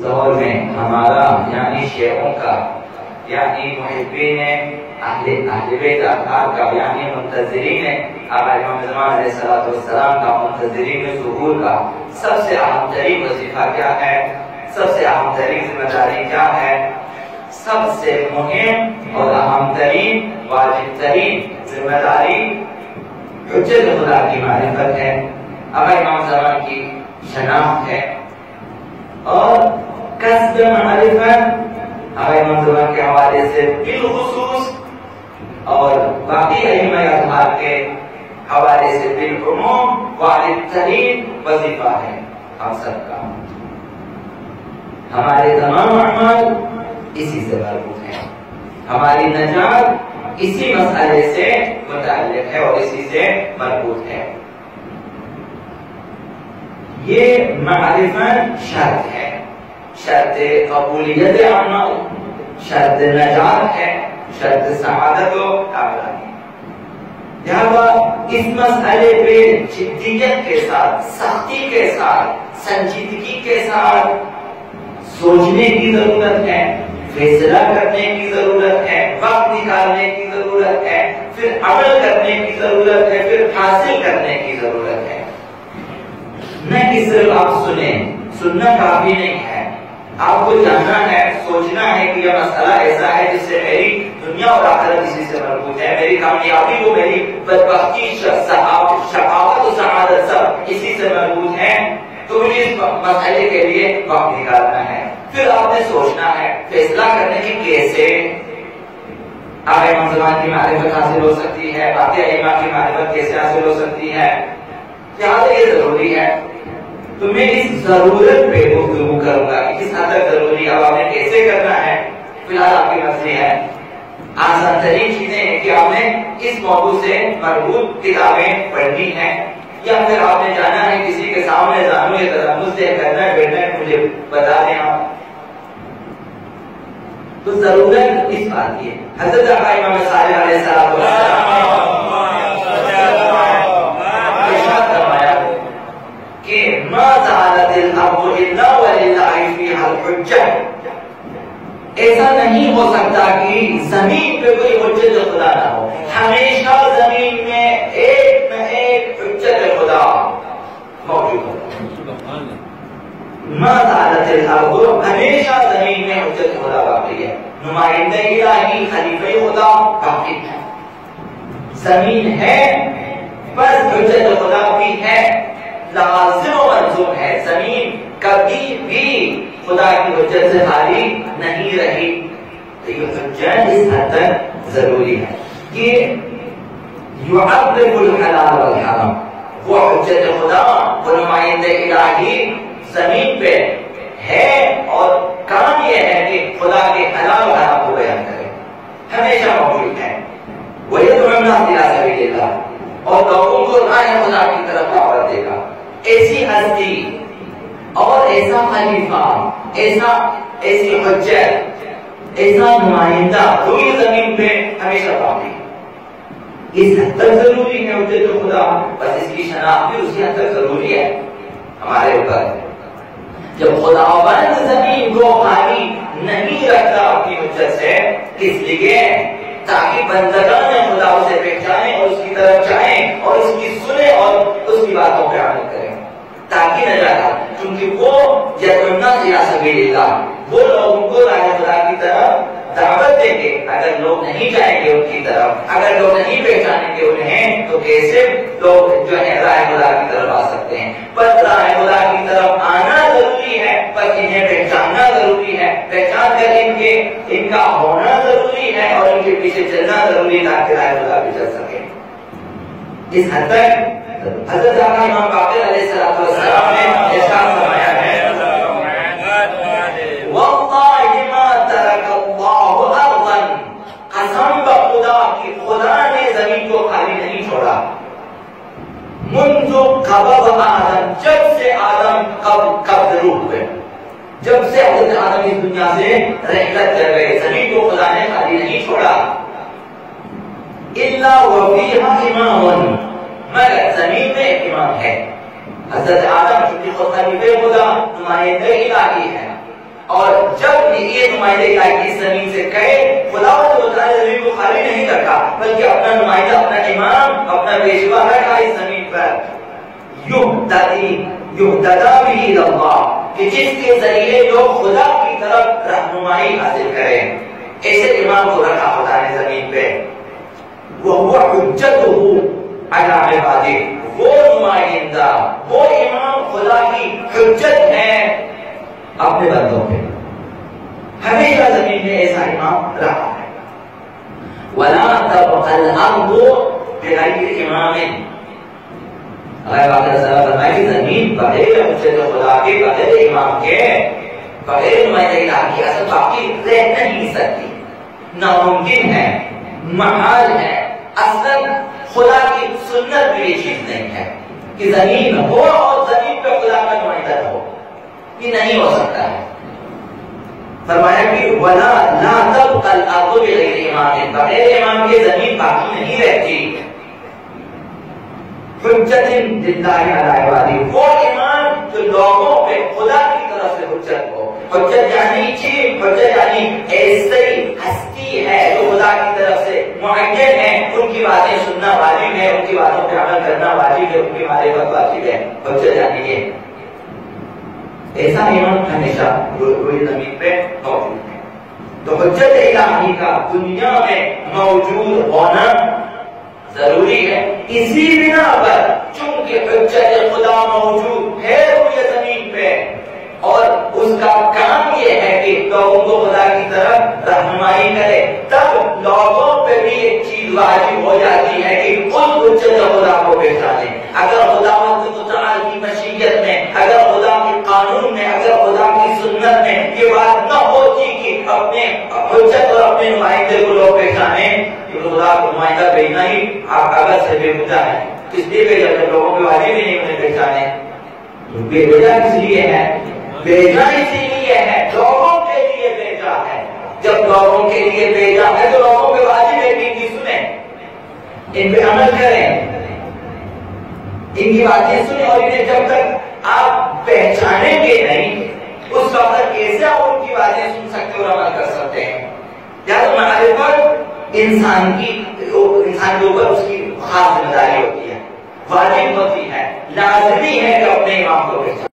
ظہور میں ہمارا یعنی شیعوں کا یعنی محبین اہل بیت اطہار کا یعنی منتظرین آقا امام زمان علیہ السلام کا منتظرین ظہور کا سب سے اہم ترین وظیفہ کیا ہے، سب سے اہم ترین ذمہ داری کیا ہے، سب سے مہم اور اہم ترین واجب ترین ذمہ داری حجت خدا کی معرفت ہے، آقا امام زمان کی شناخت ہے اور کسب معرفت آقا امام زمان کے حوالے سے بالخصوص اور باقی ائمہ اطہار کے حوالے سے بالعموم واجب ترین وظیفہ ہے ہم سب کا۔ ہمارے تمام اعمال اسی سے مربوط ہیں، ہماری نجات اسی مسئلے سے متعلق ہے اور اسی سے مربوط ہے۔ یہ معرفت شرط ہے، شرط قبولیت عمل، شرط نجات ہے، شرط سعادت و کامیابی۔ لہذا اس مسئلے پہ جدیت کے ساتھ، سختی کے ساتھ، سنجیدگی کے ساتھ سوچنے کی ضرورت ہے، فیصلہ کرنے کی ضرورت ہے، وقت نکالنے کی ضرورت ہے، پھر عمل کرنے کی ضرورت ہے، پھر حاصل کرنے کی ضرورت ہے۔ نہ کہ صرف آپ سننا کافی نہیں ہے، آپ کو جاننا ہے، سوچنا ہے کہ یہ مسئلہ ایسا ہے جس سے میری دنیا اور آخرت اسی سے مربوط ہے، میری کامیابی کو، میری بدبختی، شقاوت و سعادت سب اسی سے مربوط ہے، تو مجھے اس مسئلے کے لیے وقت نکالنا ہے۔ پھر آپ نے سوچنا ہے، فیصلہ کرنے کی کیسے آقا امام زمان کی معرفت حاصل ہو سکتی ہے، باقی ائمہ کی معرفت کیسے حاصل ہو سکتی ہے، لہٰذا یہ ضروری ہے۔ تو میں اس ضرورت پہ گفتگو کروں گا کہ کس حد تک ضروری ہے، اب آپ نے کیسے کرنا ہے، فی الحال آپ کی مرضی ہے۔ آسان ترین چیزیں ہیں کہ آپ نے اس موضوع سے مربوط کتابیں پڑھنی ہیں، یا پھر آپ نے جانا ہے کسی کے سامنے جانو یا تدرس سے کرنا ہے، بیٹھنا ہے، مجھے بتا دیں آپ۔ تو ضرورت اس بات کی ہے۔ حضرت آقا امام صالح علیہ السلام کہ ما زالت الارض الا وللہ فیہا الحجہ، ایسا نہیں ہو سکتا کہ زمین پہ کوئی حجت خدا نہ ہو، ہمیشہ زمین میں ایک نہ ایک حجت خدا موجود ہو۔ ما زالت الارض، ہمیشہ زمین میں حجت خدا باقی ہے، نمائندہ الہی خلیفہ خدا باقی ہے، زمین ہے بس حجت خدا بھی ہے، لازم و ملزوم ہے، زمین کبھی بھی خدا کی حجت سے خالی نہیں رہی۔ تو یہ حجت اس حد تک ضروری ہے کہ یعرف الحلال والحرام، وہ حجت خدا، وہ نمائندہ الہی زمین پہ ہے اور کام یہ ہے کہ خدا کے حلال و حرام کو بیان کرے، ہمیشہ موجود ہے۔ وَيَدْعُو النَّاسَ إِلَىٰ سَبِيلِ اللَّهِ، اور لوگوں کو راہ خدا کی طرف دعوت دے گا۔ ایسی ہستی اور ایسا خلیفہ، ایسی حجت، ایسا نمائندہ روئے زمین پہ ہمیشہ باقی، اس حد تک ضروری ہے حجت خدا، بس اس کی شناخت بھی اسی حد تک ضروری ہے ہمارے اوپر۔ جب خداوند زمین کو خالی نہیں رکھتا اپنی حجت سے، اس لیے تاکہ بندگان خدا اسے پہچانیں اور اس کی طرف جائیں اور اس کی سنیں اور اس کی باتوں پہ عمل کریں، تاکہ نجات، کیونکہ وہ یدعون الی سبیل اللہ، وہ لوگوں کو راہ خدا کی طرف دعوت دیں گے۔ اگر لوگ نہیں جائیں گے ان کی طرف، اگر لوگ نہیں پہچانیں گے انہیں، تو کیسے لوگ جو ہے راہ خدا کی طرف آ سکتے ہیں؟ بس راہ خدا کی طرف آنا ضروری ہے، بس انہیں پہچاننا ضروری ہے، پہچان کر ان کا ہونا ضروری ہے اور ان کے پیچھے چلنا ضروری ہے تاکہ راہ خدا پہ چل سکے۔ اس حد تک حضرت آقا امام باقر علیہ السلام نے ارشاد فرمایا ہے، واللہ ما ترک اللہ ارضا، قسم بخدا کہ خدا نے زمین کو خالی نہیں چھوڑا، منذ قبض آدم، جب سے آدم قبض روح ہوئے، جب سے حضرت آدم اس دنیا سے رحلت کر گئے، زمین کو خدا نے خالی نہیں چھوڑا، الا وفیہا امام، مگر زمین میں ایک امام ہے۔ حضرت آدم چونکہ خود خلیفہ خدا، نمائندہ الہی ہے، نمائندہ الہی اس زمین سے کہے خدا تعالی زمین کو خالی نہیں رکھا بلکہ اپنا نمائندہ اپنا امام اپنا پیشوا رکھا اس زمین پر یہتدی بھی اللہ کہ جس کے ذریعے لوگ خدا کی طرف رہنمائی حاصل کریں ایسے امام کو رکھا خدا نے زمین پہ وہ حجتہ علی عبادہ وہ نمائندہ وہ امام خدا کی حجت ہے اپنے بندوں پہ ہمیشہ زمین میں ایسا امام رہا ہے وَلَا تَبْقَى الْأَرْضُ بِغَيْرِ إِمَامٍ اللہ تعالیٰ فرمائے کہ زمین بغیر حجت خدا کے بغیر امام کے بغیر نمائندہ الہی کے اصل باقی رہ نہیں سکتی ناممکن ہے محال ہے اصل خدا کی سنت بھی یہ چیز نہیں ہے کہ زمین ہو اور زمین پہ خدا کا نمائندہ ہو یہ نہیں ہو سکتا ہے فرمایا کہ وَلَا لَا تَبْقَى الْأَرْضُ بِغَيْرِ إِمَامٍ بغیر امام کے زمین باقی نہیں رہتی حجت للہ علی عبادہ وہ امام جو لوگوں پہ خدا کی طرف سے حجت ہو حجت یعنی چیز حجت یعنی ایسی ہستی ہے جو خدا کی طرف سے معین ہے ان کی باتیں سننا واجب ہے ان کی باتوں پہ عمل کرنا واجب ہے ان کی معرفت واجب ہے حجت یعنی یہ ایسا امام ہمیشہ روئی زمین پہ موجود ہے تو حجت الہی کا دنیا میں موجود ہونا ضروری ہے اسی بنا پر چونکہ حجت خدا موجود ہے روئی زمین پہ اور اس کا کام یہ ہے کہ لوگوں کو خدا کی طرف رہنمائی کرے تب لوگوں پہ بھی ایک چیز واجب ہو جاتی ہے کہ خود حجت خدا کو پہچانے اگر خدا تعالی کی مشیت میں اگر خدا کے قانون میں اگر خدا کی سنت میں یہ بات نہ ہوتی کہ اپنے حجت اور اپنے نمائندے کو لوگ پہچانے تو خدا کو نمائندہ بھیجنا ہی آپ کاغذ سے بے مدعا ہے اس لیے بھیجا جب لوگوں کے واجب ہی نہیں انہیں پہچانے بھیجا اس لیے ہے بھیجا اسی لیے ہے لوگوں کے لیے بھیجا ہے جب لوگوں کے لیے بھیجا ہے تو لوگوں کے واجب ہے کہ ان کی سنیں ان پہ عمل کریں ان کی باتیں سنیں اور انہیں جب تک آپ پہچانیں گے نہیں اس وقت کیسے آپ ان کی باتیں سن سکتے اور عمل کر سکتے ہیں یا تو معرفت انسان کے اوپر اس کی خاص ذمہ داری ہوتی ہے واجب ہوتی ہے لازمی ہے کہ اپنے امام کو پہچانے